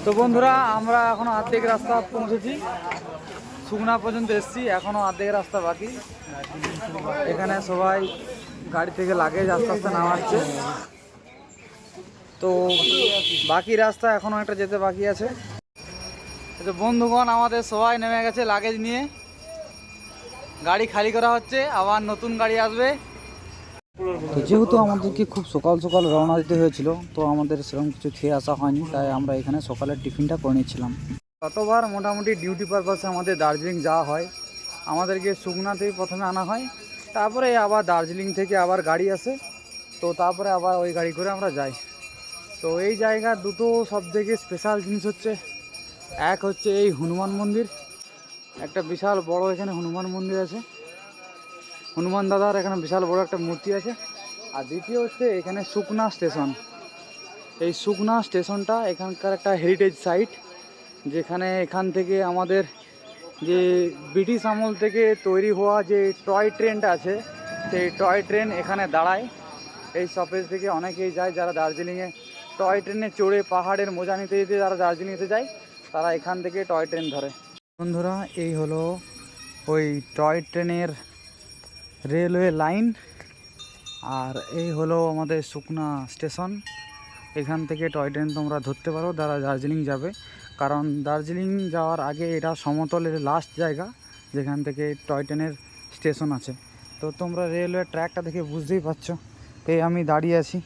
তো বন্ধুরা, আমরা এখনো অর্ধেক রাস্তা পৌঁছেছি, সুগনা পর্যন্ত এসেছি, এখনো অর্ধেক রাস্তা বাকি। এখানে সবাই গাড়ি থেকে লাগেজ আস্তে আস্তে নামাচ্ছে। তো বাকি রাস্তা এখনো একটা যেতে বাকি আছে। তো বন্ধুগণ, আমাদের সবাই নেমে গেছে লাগেজ নিয়ে, গাড়ি খালি করা হচ্ছে, আবার নতুন গাড়ি আসবে। তো যেহেতু আমাদেরকে খুব সকাল সকাল রওনা দিতে হয়েছিল, তো আমাদের সেরকম কিছু খেয়ে আসা হয়নি, তাই আমরা এখানে সকালের টিফিনটা করে নিচ্ছিলাম। গতবার মোটামুটি ডিউটি পারপাসে আমাদের দার্জিলিং যাওয়া হয়। আমাদেরকে সুগনাতেই প্রথমে আনা হয়, তারপরে আবার দার্জিলিং থেকে আবার গাড়ি আসে, তো তারপরে আবার ওই গাড়ি করে আমরা যাই। তো এই জায়গার দুটো সবথেকে স্পেশাল জিনিস হচ্ছে, এক হচ্ছে এই হনুমান মন্দির, একটা বিশাল বড় এখানে হনুমান মন্দির আছে, হনুমান দাদার এখানে বিশাল বড় একটা মূর্তি আছে। আর দ্বিতীয় হচ্ছে এখানে সুকনা স্টেশন। এই সুকনা স্টেশনটা এখানকার একটা হেরিটেজ সাইট, যেখানে এখান থেকে আমাদের যে ব্রিটিশ আমল থেকে তৈরি হওয়া যে টয় ট্রেনটা আছে, সেই টয় ট্রেন এখানে দাঁড়ায়। এই স্টপেজ থেকে অনেকেই যায়, যারা দার্জিলিংয়ে টয় ট্রেনে চড়ে পাহাড়ের মজা নিতে যেতে যারা দার্জিলিংয়েতে যায়, তারা এখান থেকে টয় ট্রেন ধরে। বন্ধুরা, এই হলো ওই টয় ট্রেনের রেলওয়ে লাইন, আর এই হলো আমাদের সুকনা স্টেশন। এখান থেকে টয় ট্রেন তোমরা ধরতে পারো যারা দার্জিলিং যাবে, কারণ দার্জিলিং যাওয়ার আগে এটা সমতলের লাস্ট জায়গা যেখান থেকে টয় ট্রেনের স্টেশন আছে। তো তোমরা রেলওয়ে ট্র্যাকটা দেখে বুঝতেই পারছো। এই আমি দাঁড়িয়ে আছি,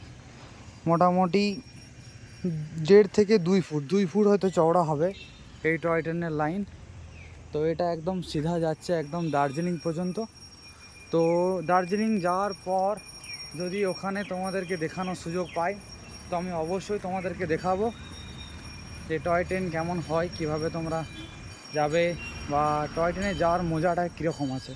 মোটামুটি 1.5 থেকে 2 ফুট, 2 ফুট হয়তো চওড়া হবে এই টয় ট্রেনের লাইন। তো এটা একদম সিধা যাচ্ছে একদম দার্জিলিং পর্যন্ত। তো দার্জিলিং যাওয়ার পর যদি ওখানে তোমাদেরকে দেখানোর সুযোগ পাই, তো আমি অবশ্যই তোমাদেরকে দেখাবো যে টয় ট্রেন কেমন হয়, কিভাবে তোমরা যাবে, বা টয় ট্রেনে যাওয়ার মজাটা কীরকম আছে।